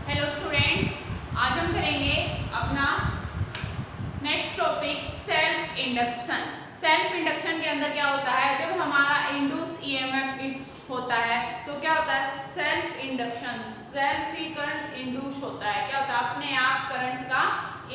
Hello students, आज हम करेंगे अपना next topic self induction. Self induction के अंदर क्या होता है, जब हमारा इंड्यूस ईएमएफ होता है तो क्या होता है, सेल्फ इंडक्शन, सेल्फ ही करंट इंड्यूस होता है। क्या होता है, अपने आप करंट का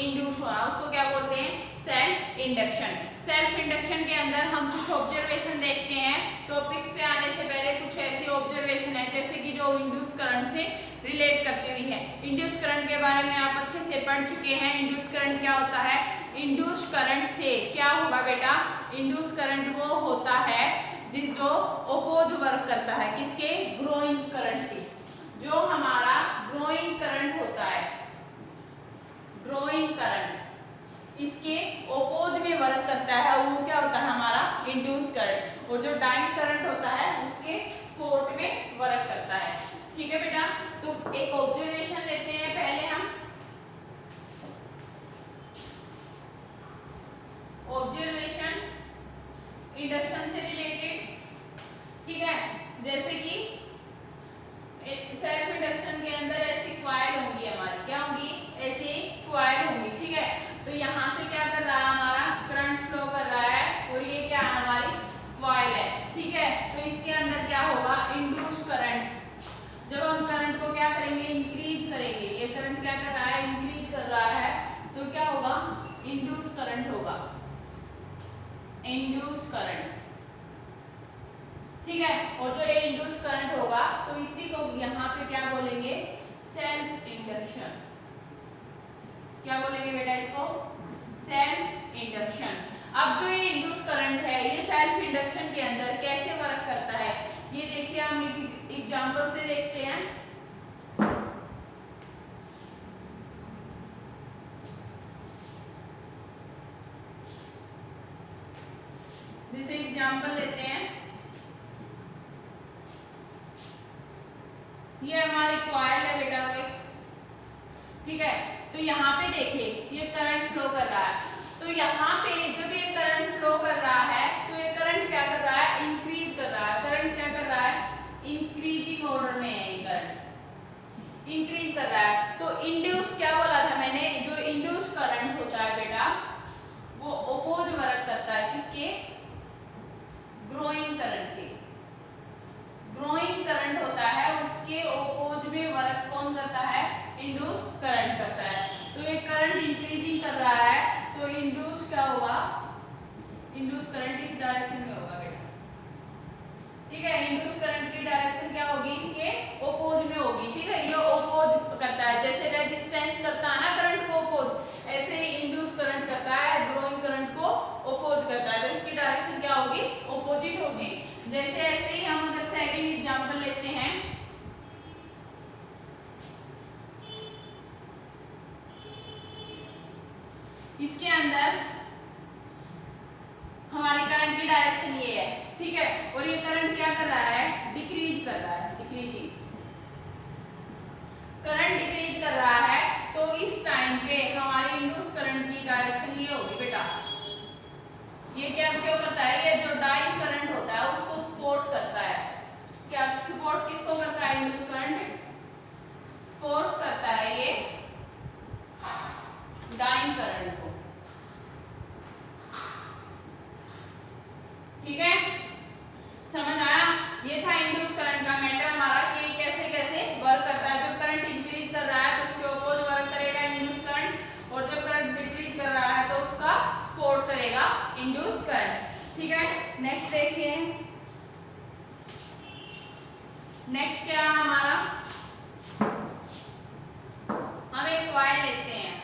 इंड्यूस होना, उसको क्या बोलते हैं, सेल्फ इंडक्शन। सेल्फ इंडक्शन के अंदर हम कुछ ऑब्जर्वेशन देखते हैं। टॉपिक्स पे आने से पहले कुछ ऐसी ऑब्जर्वेशन है जैसे कि जो इंड्यूस करंट से रिलेट करती हुई है। इंड्यूस करंट के बारे में आप अच्छे से पढ़ चुके हैं। इंड्यूस करंट क्या होता है, इंड्यूस करंट से क्या होगा बेटा, इंड्यूस करंट वो होता है जो अपोज वर्क करता है किसके, ग्रोइंग करंट की। जो हमारा ग्रोइंग करंट होता है, ग्रोइंग करंट, इसके अपोज में वर्क करता है, वो क्या होता है, हमारा इंड्यूस करंट। और जो डाइंग करंट होता है उसके सपोर्ट में वर्क करता है। ठीक है बेटा, तो एक ऑब्जर्वेशन लेते हैं पहले हम। ऑब्जर्वेशन इंडक्शन से रिलेटेड, ठीक है, जैसे कि सेल्फ इंडक्शन के अंदर ऐसी कॉइल होंगी हमारी, क्या होंगी, ऐसी कॉइल होंगी। ठीक है, तो यहाँ से क्या कर रहा है, हमारा करंट फ्लो कर रहा है और ये क्या है, हमारी कॉइल है। ठीक है, तो इसके अंदर क्या होगा, इंड्यूस करंट। जब हम करंट को क्या करेंगे, इंक्रीज करेंगे, ये करंट क्या कर रहा है, इंक्रीज कर रहा है, तो क्या होगा, इंड्यूस करंट होगा, इंड्यूस करंट। ठीक है, और जो ये इंड्यूस करंट होगा तो इसी को यहाँ पे क्या बोलेंगे, सेल्फ इंडक्शन। क्या बोलेंगे बेटा इसको, सेल्फ इंडक्शन। अब जो ये इंड्यूस करंट है ये सेल्फ इंडक्शन के अंदर कैसे वर्क करता है, ये देखिए हम एक एग्जांपल से देखते हैं। जैसे एग्जांपल लेते हैं, ये हमारी कॉइल है बेटा कोई, ठीक है, तो यहाँ पे देखिए ये करंट फ्लो कर रहा है। तो यहाँ पे जब ये करंट फ्लो कर रहा है तो ये करंट क्या कर रहा है, इंक्रीज कर रहा है। करंट क्या कर रहा है, इंक्रीजिंग ऑर्डर में है, ये करंट इंक्रीज कर रहा है। तो इंड्यूस क्या बोला था मैंने, जो इंड्यूस करंट होता है बेटा वो अपोज वर्क करता है किसके, ग्रोइंग करंट के। ग्रोइंग करंट होता है उसके अपोज में वर्क कौन करता है, इंड्यूस करंट करता है। तो ये करंट इंक्रीजिंग कर रहा है तो इंड्यूस क्या होगा, इंड्यूस करंट इस डायरेक्शन में होगा बेटा। ठीक है, इंड्यूस करंट की डायरेक्शन क्या होगी, इसके अपोज में होगी। ठीक है, ये अपोज करता है, जैसे रेजिस्टेंस करता है ना करंट को अपोज, ऐसे ही इंड्यूस करंट करता है, ग्रोइंग करंट को अपोज करता है। तो इसकी डायरेक्शन क्या होगी, अपोजिट होगी। जैसे ऐसे ही हम अगर सेकंड एग्जांपल लेते हैं, इसके अंदर हमारी करंट की डायरेक्शन ये है, ठीक है, और ये करंट क्या कर रहा है, डिक्रीज कर रहा है, डिक्रीजिंग करंट डिक्रीज कर रहा है। तो इस टाइम पे हमारी इंड्यूस करंट की डायरेक्शन ये होगी बेटा। ये क्या क्यों करता है, ये जो डाइंग करंट होता है उसको सपोर्ट करता है। क्या सपोर्ट किसको करता है, इंड्यूस करंट सपोर्ट करता है ये डाइंग करंट को। ठीक है, समझ आया, ये था इंड्यूस करंट का मैटर हमारा कि कैसे कैसे वर्क करता है। जब करंट इंक्रीज कर रहा है तो उसके अपोज वर्क करेगा इंड्यूस करंट, और जब करंट डिक्रीज कर रहा है तो उसका सपोर्ट करेगा इंड्यूस करंट। ठीक है, नेक्स्ट देखिए, नेक्स्ट क्या है हमारा, हम एक कॉइल लेते हैं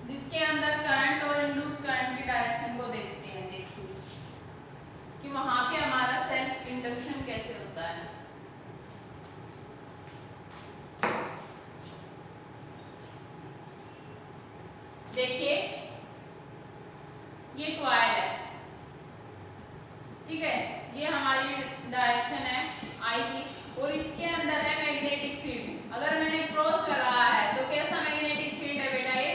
जिसके अंदर करंट और इंड्यूस करंट की डायरेक्शन को देखते हैं। देखिए कि वहां पे हमारा सेल्फ इंडक्शन कैसे होता है। देखिए ये कॉइल है, ठीक है, ये हमारी डायरेक्शन है आई की, और इसके अंदर है मैग्नेटिक फील्ड। अगर मैंने क्रॉस लगाया है तो कैसा मैग्नेटिक फील्ड है बेटा, ये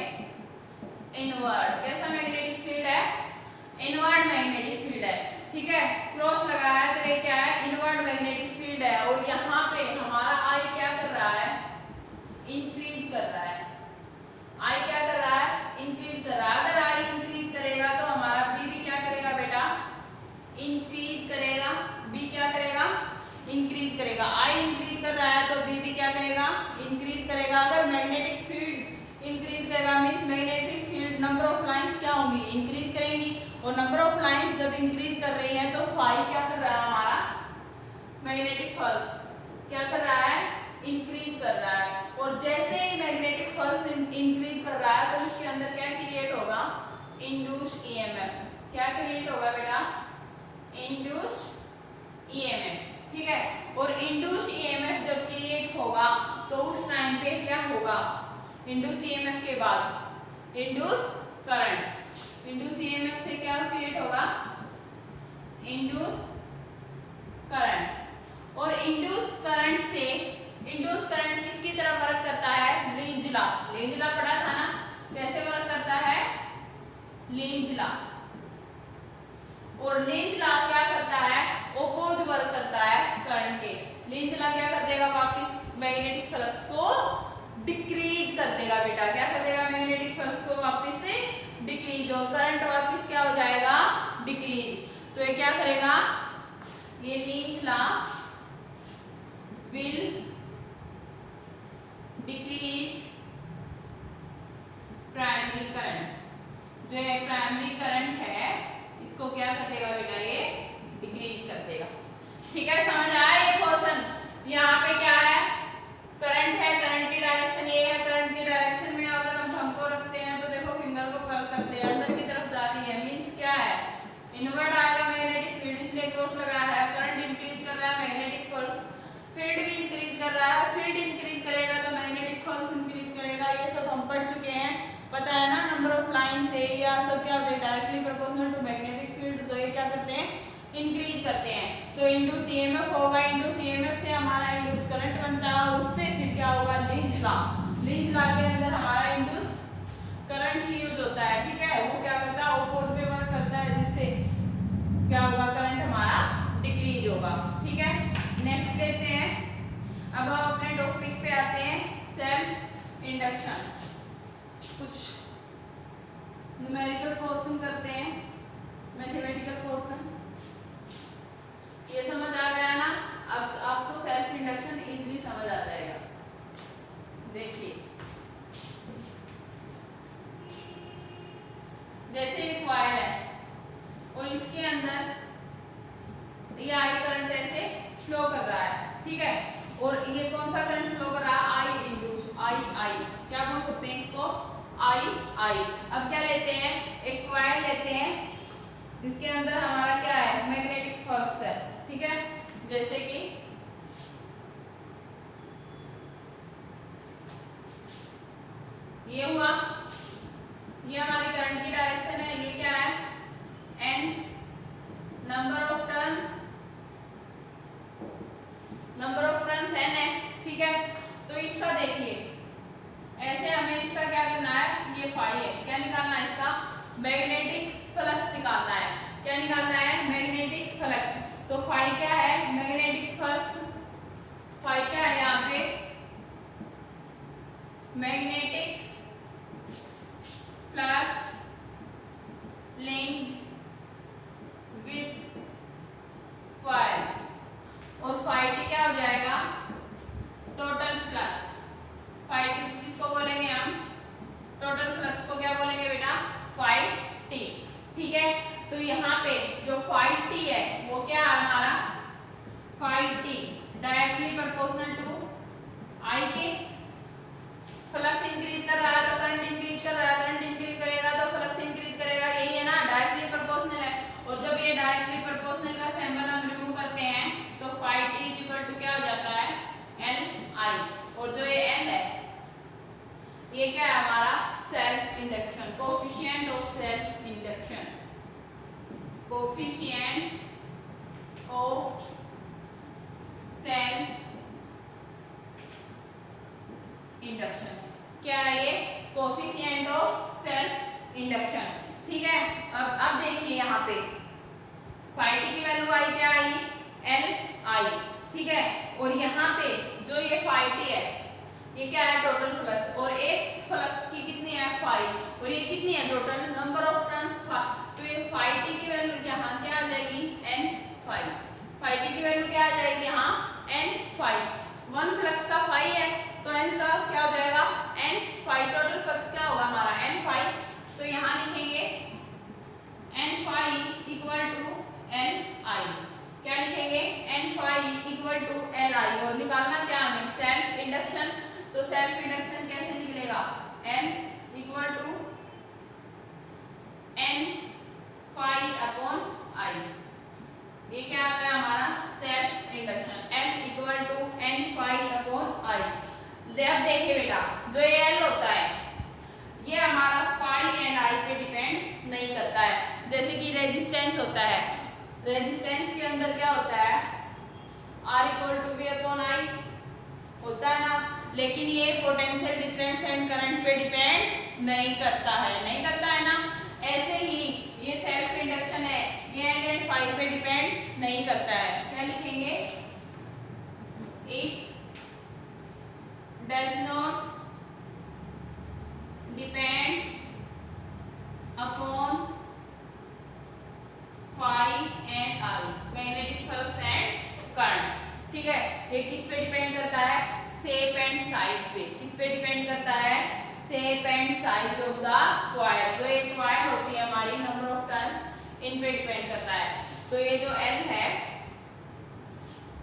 इनवर्ड। कैसा मैग्नेटिक फील्ड है, इनवर्ड मैग्नेटिक फील्ड है। ठीक है, क्रॉस लगाया है तो ये क्या है, इनवर्ड मैग्नेटिक फील्ड है। और यहाँ पे हमारा आई क्या कर रहा है, ऑफ लाइंस क्या होंगी, इंक्रीज करेंगी। और नंबर ऑफ लाइंस जब इंक्रीज कर रही है तो फाई क्या कर रहा है, हमारा मैग्नेटिक फ्लक्स क्या कर रहा है, इंक्रीज कर रहा है। और जैसे ही मैग्नेटिक फ्लक्स इंक्रीज कर रहा है तो उसके अंदर क्या क्रिएट होगा, इंड्यूस्ड ईएमएफ। क्या क्रिएट होगा बेटा, इंड्यूस्ड ईएमएफ। ठीक है, और इंड्यूस्ड ईएमएफ जब क्रिएट होगा तो उस टाइम पे क्या होगा, इंड्यूस्ड ईएमएफ के बाद इंड्यूस्ड करंट। इंड्यूस्ड ईएमएफ से क्या क्रिएट होगा, इंड्यूस्ड करंट। और इंड्यूस्ड करंट से, इंड्यूस्ड करंट किसकी तरह वर्क करता है, लींज लॉ। लींज लॉ पढ़ा था ना, कैसे वर्क करता है, लींज लॉ। और लींज लॉ क्या करता है, ओपोज वर्क करता है करंट के। लींज लॉ क्या कर देगा, वापस मैग्नेटिक फ्लक्स को डिक्रीज कर देगा बेटा। क्या कर देगा, मैग्नेटिक फ्लक्स को वापस से डिक्रीज, और करंट वापस क्या हो जाएगा, डिक्रीज। तो ये क्या करेगा, ये Lenz law will decrease primary current. जो है प्राइमरी करंट है इसको क्या कर देगा बेटा, ये डिक्रीज कर देगा। ठीक है, समझ आया ये क्वेश्चन। यहाँ पे क्या है, करंट है, करंट की डायरेक्शन ये है, करंट की डायरेक्शन में अगर हम भंग को रखते हैं तो देखो फिंगर को कर्ल करते हैं, अंदर की तरफ जा रही है, मींस क्या है, इनवर्ट आएगा मैग्नेटिक फील्ड, इसलिए क्रॉस लगाया है। करंट इंक्रीज कर रहा है, मैग्नेटिक फील्ड भी इंक्रीज कर रहा है। फील्ड इंक्रीज करेगा तो मैग्नेटिक फ्लक्स इंक्रीज करेगा। ये सब हम पढ़ चुके हैं, पता है ना, नंबर ऑफ लाइन से या सब क्या होते हैं, directly proportional to magnetic field. तो ये क्या करते हैं, इंक्रीज करते हैं। तो इंड्यूस ईएमएफ होगा, इंड्यूस ईएमएफ से हमारा इंड्यूस करंट बनता है, और उससे फिर क्या होगा, लींज लॉ। लींज लॉ के अंदर हमारा इंड्यूस करंट ही यूज होता है। ठीक है, वो क्या करता है, ओपोज में वर्क करता है, जिससे क्या होगा, करंट हमारा डिक्रीज होगा। ठीक है, नेक्स्ट देखते हैं। अब हम अपने टॉपिक पे आते हैं, सेल्फ इंडक्शन। कुछ न्यूमेरिकल पोर्शन करते हैं, मैथमेटिकल पोर्शन। ये समझ आ गया ना, अब आपको सेल्फ इंडक्शन इजीली समझ आ जाएगा। देखिए, जैसे एक कॉइल है और इसके अंदर ये आई करंट ऐसे फ्लो कर रहा है। ठीक है, और ये कौन सा करंट फ्लो कर रहा है, आई इंड्यूस, आई क्या बोल सकते हैं इसको, आई। अब क्या लेते हैं, एक कॉइल लेते हैं जिसके अंदर हमारा क्या है, मैग्नेटिक फ्लक्स है। ठीक है, जैसे कि ये हुआ, ये हमारी करंट की डायरेक्शन है। ये क्या है, N, number of turns N है। ठीक है, तो इसका देखिए, ऐसे हमें इसका क्या करना है, ये फाई है, क्या निकालना है, इसका मैग्नेटिक फ्लक्स निकालना है। क्या निकालना है, मैग्नेटिक फ्लक्स। तो फाई क्या है, मैग्नेटिक फ्लक्स। फाई क्या है यहाँ पे, magnetic flux link with coil. और फाई टी क्या हो जाएगा, टोटल फ्लक्स। फाई टी किसको बोलेंगे हम, टोटल फ्लक्स को क्या बोलेंगे बेटा, फाई टी। ठीक है, तो यहाँ पे जो फाई टी है वो क्या है हमारा, phi T directly proportional to I K. Flux increase कर रहा है तो करंट इंक्रीज कर रहा है, करंट इंक्रीज करेगा तो फ्लक्स इंक्रीज करेगा, यही है ना, डायरेक्टली प्रोपोर्शनल है। और जब ये डायरेक्टली प्रोपोर्शनल का सिंबल हम रिमूव करते हैं तो फाई टी इक्वल टू क्या हो जाता है, एल आई। और जो ये एल है ये क्या है हमारा, self induction, coefficient of self induction, coefficient of self induction. क्या है ये, कोफिशिएंट ऑफ सेल्फ इंडक्शन। ठीक है, अब देखिए यहाँ पे फाई टी की वैल्यू आई, क्या आई, एल आई। ठीक है, और यहाँ पे जो ये फाई टी है ये क्या है, टोटल फ्लक्स। और एक फ्लक्स की कितनी है, फाई, और ये कितनी है, टोटल नंबर ऑफ टर्न्स। तो ये फाई टी की वैल्यू यहाँ क्या आ जाएगी, एन फाई। फाई टी की वैल्यू क्या आ जाएगी यहाँ, एन फाई। वन फ्लक्स का फाई है तो एन का क्या हो जाएगा, एन फाई। टोटल फ्लक्स क्या होगा हमारा, एन फाई। तो यहाँ इक्वल टू एन आई। क्या लिखेंगे? N phi equal to L I. और निकालना क्या हमें? Self induction. तो सेल्फ इंडक्शन कैसे निकलेगा? N equal to N phi upon I. ये क्या आ गया हमारा? Self induction. N equal to N phi upon I. अब देखिए बेटा, जो ये एल होता है ये हमारा फाई एंड आई पे डिपेंड नहीं करता है। जैसे कि रेजिस्टेंस होता है, रेजिस्टेंस के अंदर क्या होता है? R equal to V upon I होता है ना। लेकिन ये पोटेंशियल डिफरेंस एंड करंट पे डिपेंड नहीं करता है, नहीं करता है ना। ऐसे ही ये सेल्फ इंडक्शन है, ये एंड फाई पे डिपेंड नहीं करता है। क्या लिखेंगे? It does not depends upon phi and I, magnetic flux and current. ठीक है, ये किस पे डिपेंड करता है? शेप एंड साइज पे। किस पे डिपेंड करता है? Shape and size of the coil. जो एक कॉइल होती है हमारी, नंबर ऑफ टर्न्स, इन पे डिपेंड करता है। तो ये जो एल है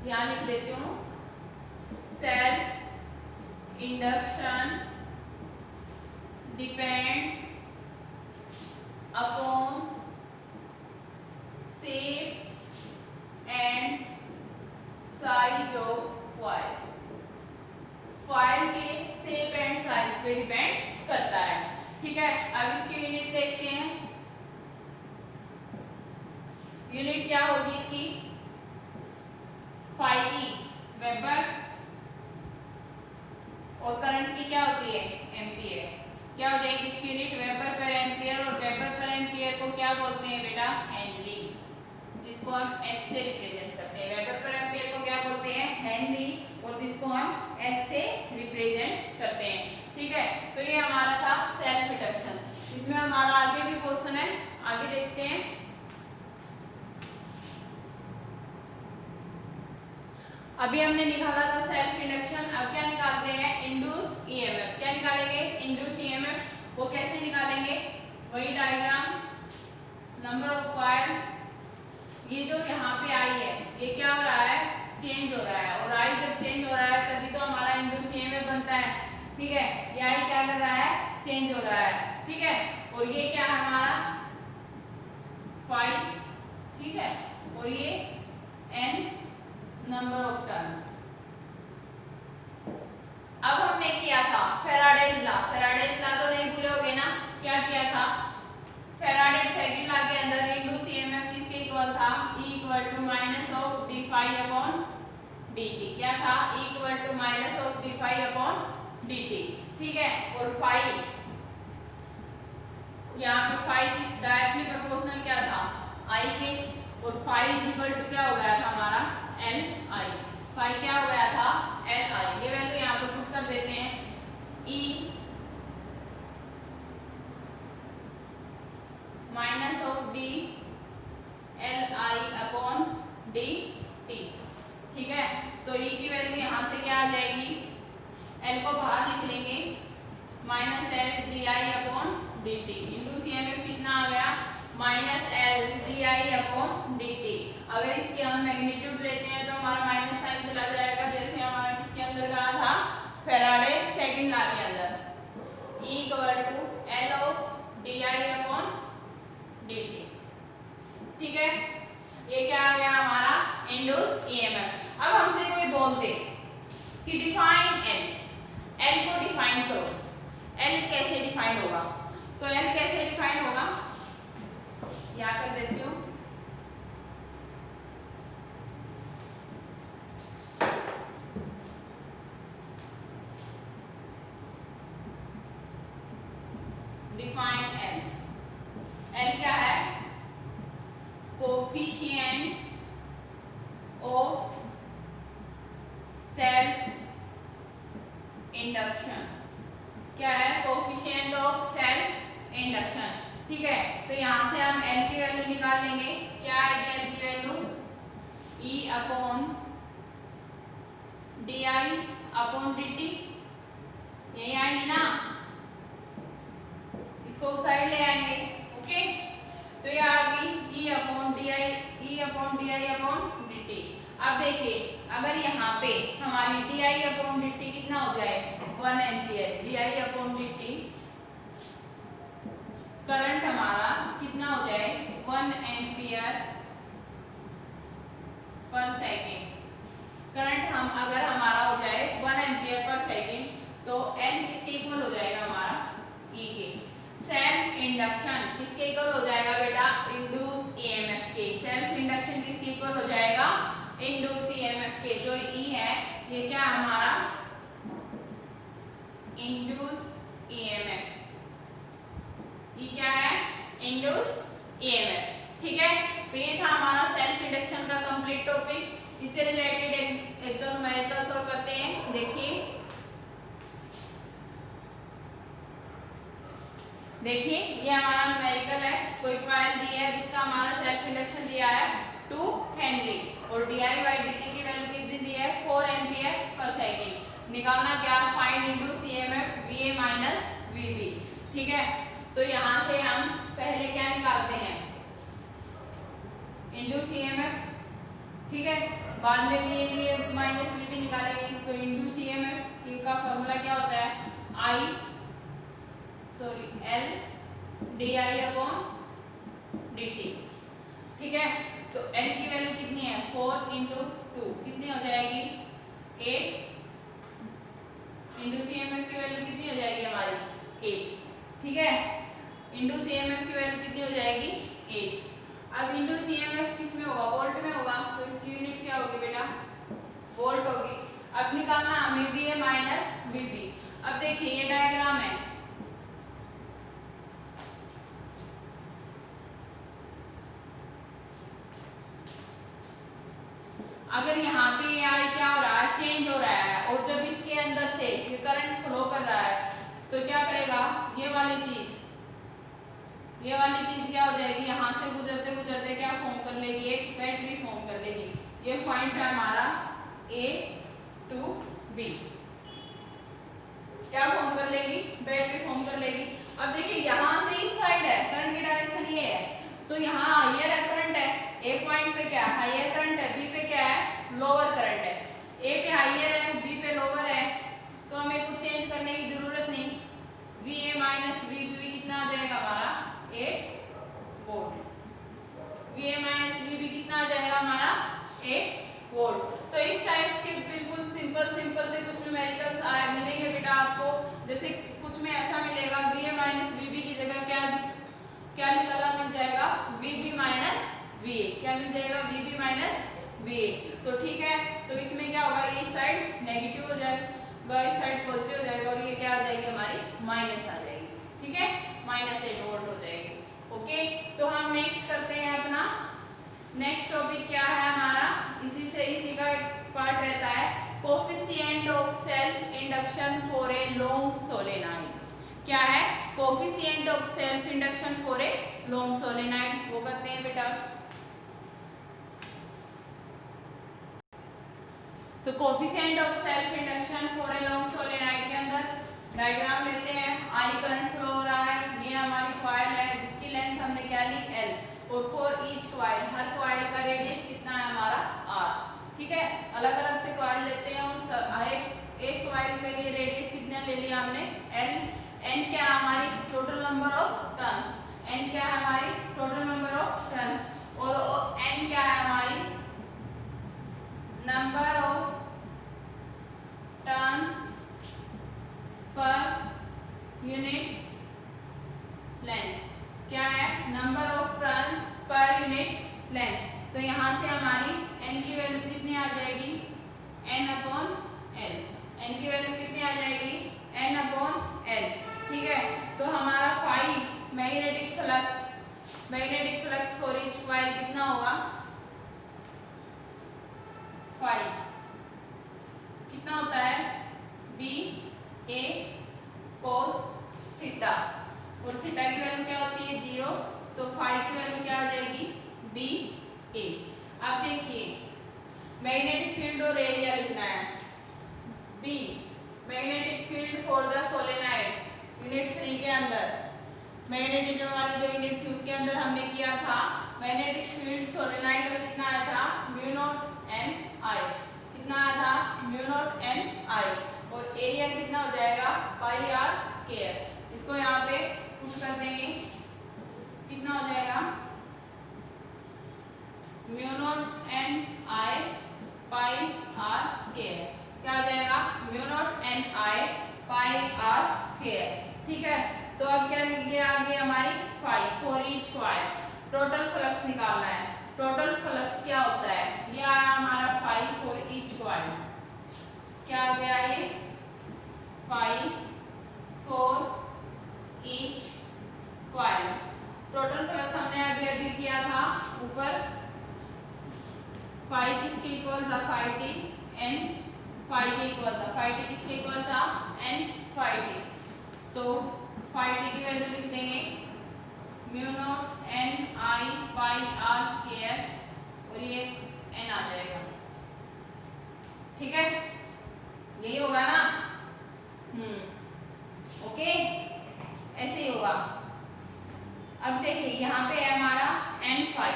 यहाँ लिख देती हूँ, self induction depends upon shape and size of coil. Coil के शेप एंड साइज पे डिपेंड करता है। ठीक है, अब इसकी यूनिट देखते हैं। यूनिट क्या होगी इसकी? फाई की वेबर और करंट की क्या होती है? एम्पियर। क्या हो जाएगी इसकी यूनिट? वेबर पर एम्पियर। और वेबर पर एम्पियर को क्या बोलते हैं बेटा? हेनरी, जिसको हम एच से रिप्रेजेंट करते हैं। वेबर पर एम्पियर को क्या बोलते हैं? हेनरी, और जिसको हम एच से रिप्रेजेंट करते हैं। ठीक है, तो ये हमारा था सेल्फ इंडक्शन। इसमें हमारा आगे भी क्वेश्चन है, आगे देखते हैं। अभी हमने निकाला था सेल्फ इंडक्शन, अब क्या निकालते हैं? Induce EMF. क्या निकालेंगे? Induce EMF. वो कैसे निकालेंगे? वही डायग्राम, नंबर ऑफ कॉइल्स। ये जो यहाँ पे आई है, ये क्या हो रहा है? चेंज हो रहा है। और आई जब चेंज हो रहा है तभी तो हमारा इंड्यूस ईएमएफ बनता है। ठीक है, ये आई क्या कर रहा है? चेंज हो रहा है। ठीक है, और ये क्या है हमारा? फाई। ठीक है, और ये एन नंबर ऑफ टर्न्स। अब हमने किया था फैराडेज लॉ। फैराडेज लॉ तो नहीं भूलोगे ना? क्या किया था? फैराडे सेकंड लॉ के अंदर इंड्यूस ईएमएफ किसके इक्वल था? E equal to minus of D phi upon dt। क्या था? E equal to minus of D phi upon dt। ठीक है, और फाई, यहाँ पे फाई की डायरेक्टली प्रोपोर्शनल क्या था? I के। और फाई इज इक्वल टू क्या हो गया था हमारा? L I. फाई क्या हो गया था? L I. ये वैल्यू यहाँ पे पुट कर देते हैं। E minus of D L I upon D T. ठीक है, तो E की वैल्यू यहाँ से क्या आ जाएगी? L को बाहर लिख लेंगे, minus L D I upon D T. Into C M कितना आ गया? Minus L D I upon D T. अगर इसकी हम मैग्नीट्यूड लेते हैं तो हमारा माइनस साइन चला जाएगा, जैसे हमारा किसके अंदर कहा था? फैराडे सेकंड लॉ के अंदर। E equal to L of D I upon D T. ठीक है, ये क्या आ गया हमारा? Induce EMF. अब हमसे कोई बोलते कि डिफाइन एल, एल को डिफाइन करो। एल कैसे डिफाइन होगा? तो एल कैसे डिफाइन होगा? क्या कर देती हूँ, डिफाइन एल। एल क्या है? Coefficient of self induction. क्या है? Coefficient of self induction. ठीक है, तो यहाँ से हम एल की वैल्यू निकाल लेंगे। क्या आएगी एल की value? E upon D I upon D T. यही आएगी ना, इसको उस साइड ले आएंगे। ओके, तो ये आ गई ई अपॉन डी अब देखिए अगर यहाँ पे हमारी D I upon D T कितना हो जाए 1 ampere, D I upon D T current हमारा कितना हो जाए 1 एम्पियर पर सेकेंड। करंट हम अगर हमारा हो जाए 1 एम्पियर पर सेकेंड तो N किसके इक्वल हो जाएगा हमारा E के। सेल्फ इंडक्शन किसके इक्वल हो जाएगा बेटा इंड्यूस ईएमएफ के। सेल्फ इंडक्शन किसके इक्वल हो जाएगा इंड्यूस ईएमएफ के। जो E है ये क्या हमारा इंड्यूस ईएमएफ, ये क्या है इंड्यूस ईएमएफ। ठीक है, तो ये था हमारा सेल्फ इंडक्शन का कंप्लीट टॉपिक। इससे रिलेटेड एक दो न्यूमेरिकल सॉल्व करते हैं। देखिए ये हमारा न्यूमेरिकल है। कोई कॉइल दी है जिसका हमारा सेल्फ इंडक्शन दिया है 2 हेनरी और D I by D T की वैल्यू कितनी दी है 4 एम्पियर पर सेकेंड। निकालना क्या find induce EMF V A minus V B. ठीक है, तो यहाँ से हम पहले क्या निकालते हैं इंड्यूस ईएमएफ। ठीक है, बाद में वी माइनस वी बी निकालेंगे। तो इंड्यूस ईएमएफ का फॉर्मूला क्या होता है L D I upon D T. ठीक है, तो एल की वैल्यू कितनी है 4 इंटू 2 कितनी हो जाएगी 8। इंड्यूस ईएमएफ की वैल्यू कितनी हो जाएगी हमारी 8। ठीक है, इंड्यूस ईएमएफ की वैल्यू कितनी हो जाएगी 8। अब इंड्यूस ईएमएफ किस में होगा वोल्ट में होगा, तो इसकी यूनिट क्या होगी बेटा वोल्ट होगी। अब निकालना हमें V A minus V B. अब देखिए ये डायग्राम है, अगर यहाँ पे आई क्या हो रहा है चेंज हो रहा है और जब इसके अंदर से ये करंट फ्लो कर रहा है तो क्या करेगा ये वाली चीज क्या हो जाएगी यहाँ से गुजरते गुजरते क्या फॉर्म कर लेगी एक बैटरी फॉर्म कर लेगी। ये पॉइंट है हमारा ए टू बी, क्या फॉर्म कर लेगी बैटरी फॉर्म कर लेगी। अब देखिए यहाँ से इस साइड है करंट की डायरेक्शन ये है, तो यहाँ हायर करंट है ए पॉइंट पे क्या है हायर करंट है, बी पे क्या है लोअर करंट है। ए पे हायर है बी पे लोअर है, तो हमें कुछ चेंज करने की जरूरत नहीं। V A minus V B कितना आ जाएगा हमारा 8 volt. V A minus V B कितना आ जाएगा हमारा 8 वोल्ट। तो इस टाइप के बिल्कुल सिंपल से कुछ न्यूमेरिकल्स मिलेंगे बेटा आपको। जैसे कुछ में ऐसा मिलेगा V A minus V B की जगह क्या निकाला मिल जाएगा V B minus V A, क्या मिल जाएगा V B minus V A. तो ठीक है, तो इसमें क्या होगा ये साइड नेगेटिव हो जाएगा इस साइड पॉजिटिव हो जाएगा और ये क्या आ जाएगी हमारी माइनस आ जाएगी। ठीक है, -8 वोल्ट हो जाएगी। ओके, तो हम नेक्स्ट करते हैं अपना नेक्स्ट टॉपिक क्या है हमारा, इसी का एक पार्ट रहता है coefficient of self induction for a long solenoid. क्या है coefficient of self induction for a long solenoid, वो करते हैं बेटा। तो coefficient of self induction for a long solenoid के अंदर डायग्राम लेते हैं। आई करंट फ्लो हो रहा है, ये हमारी कॉइल है जिसकी लेंथ हमने क्या ली L, और for each coil her coil का रेडियस कितना है हमारा R। ठीक है, अलग अलग से कॉइल लेते हैं और एक कॉइल के लिए रेडियस कितना ले लिया हमने L। N क्या है हमारी total number of turns, N क्या है हमारी टोटल नंबर ऑफ टर्न्स, और N क्या है हमारी number of turns per unit length. क्या है number of turns per unit length. तो यहाँ से हमारी n की वैल्यू कितनी आ जाएगी n/L। n की वैल्यू कितनी आ जाएगी n/L। ठीक है, तो हमारा phi magnetic flux for each coil कितना होगा फाई कितना होता है बी ए कोस थीटा, और थीटा की वैल्यू क्या होती है 0, तो फाई की वैल्यू क्या आ जाएगी बी ए। अब देखिए मैग्नेटिक फील्ड और एरिया लिखना है। B magnetic field for the solenoid unit 3 के अंदर मैग्नेटिज्म वाली जो यूनिट थी उसके अंदर हमने किया था मैग्नेटिक फील्ड सोलेनॉइड का कितना आया था μ0 n आई। कितना आया था? Mu naught N I. और एरिया कितना हो जाएगा? Pi R square. इसको यहाँ पे पुट कर देंगे, कितना हो जाएगा? Mu naught N I pi R square. क्या आ जाएगा? Mu naught N I pi R square. ठीक है, तो अब क्या ये आ गई हमारी phi for each coil. Total flux निकालना है। टोटल फ्लक्स क्या होता है? ये आया हमारा फाई फॉर ईच कॉइल। क्या आ गया ये? Phi for each coil. Total flux हमने अभी अभी किया था ऊपर। फाई किसके इक्वल था? फाई टी एन फाई के इक्वल था। फाई टी किसके इक्वल था? N phi T. तो फाई टी की वैल्यू लिख देंगे mu naught N I pi R square और ये एन आ जाएगा। ठीक है, यही होगा ना? ओके, ऐसे ही होगा। अब देखिए यहाँ पे है हमारा एन फाई,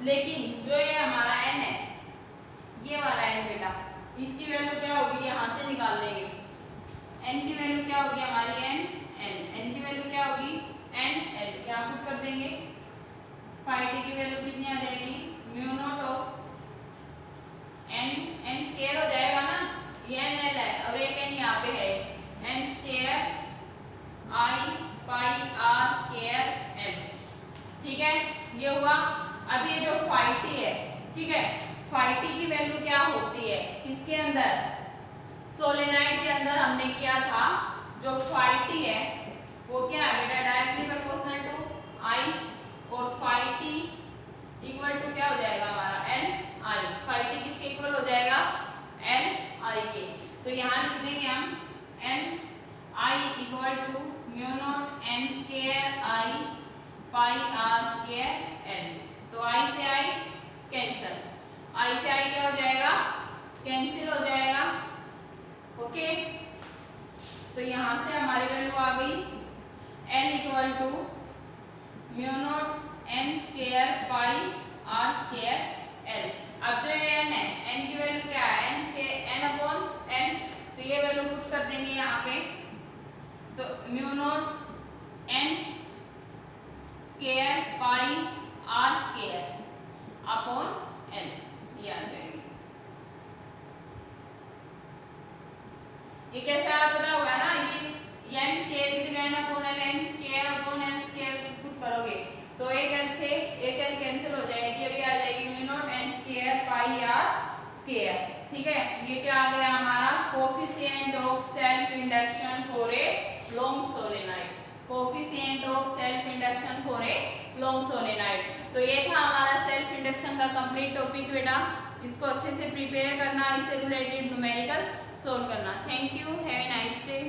लेकिन जो ये हमारा एन है, ये वाला एन बेटा, इसकी वैल्यू क्या होगी? यहाँ से निकाल लेंगे। एन की वैल्यू क्या होगी हमारी? N N. एन की वैल्यू क्या होगी? N L. यहाँ पुट कर देंगे। फाई टी की वैल्यू कितनी आ जाएगी? Mu naught of N N square हो जाएगा ना, ये एन एल है और एक एन यहाँ पे है, N square I pi R square L. ठीक है, ये हुआ। अब ये जो फाई टी है, ठीक है, फाई टी की वैल्यू क्या होती है? किसके अंदर? सोलेनाइड के अंदर हमने किया था। जो फाई टी है वो क्या है बेटा? डायरेक्टली प्रोपोर्शनल टू आई, और फाई टी इक्वल टू क्या हो जाएगा हमारा? एन आई। फाई टी किसके इक्वल हो जाएगा? एन आई के। तो यहाँ लिख देंगे हम N I equal to mu naught N square I pi R square N. तो आई से आई कैंसिल, आई से आई क्या हो जाएगा? कैंसिल हो जाएगा। ओके, तो यहाँ से हमारी वैल्यू आ गई L equal to mu naught N square pi R square L. अब जो ये एन है, एन की वैल्यू क्या है? N square N upon N. तो ये वैल्यू पुट कर देंगे यहाँ पे। तो mu naught N square pi R square upon N, ये आ जाएगी। ये कैसा पता होगा ना? ये एन स्क्वायर की जगह N upon L, N square upon N square put करोगे तो एक एल से एक एल कैंसिल हो जाएगी, अभी आ जाएगी mu naught N square pi R square. ठीक है, ये क्या आ गया हमारा? Coefficient of self induction for a long solenoid. Coefficient of self induction for a long solenoid. तो ये था हमारा सेल्फ इंडक्शन का कंप्लीट टॉपिक बेटा। इसको अच्छे से प्रिपेयर करना, इससे रिलेटेड न्यूमेरिकल सोल्व करना। Thank you, have a nice day.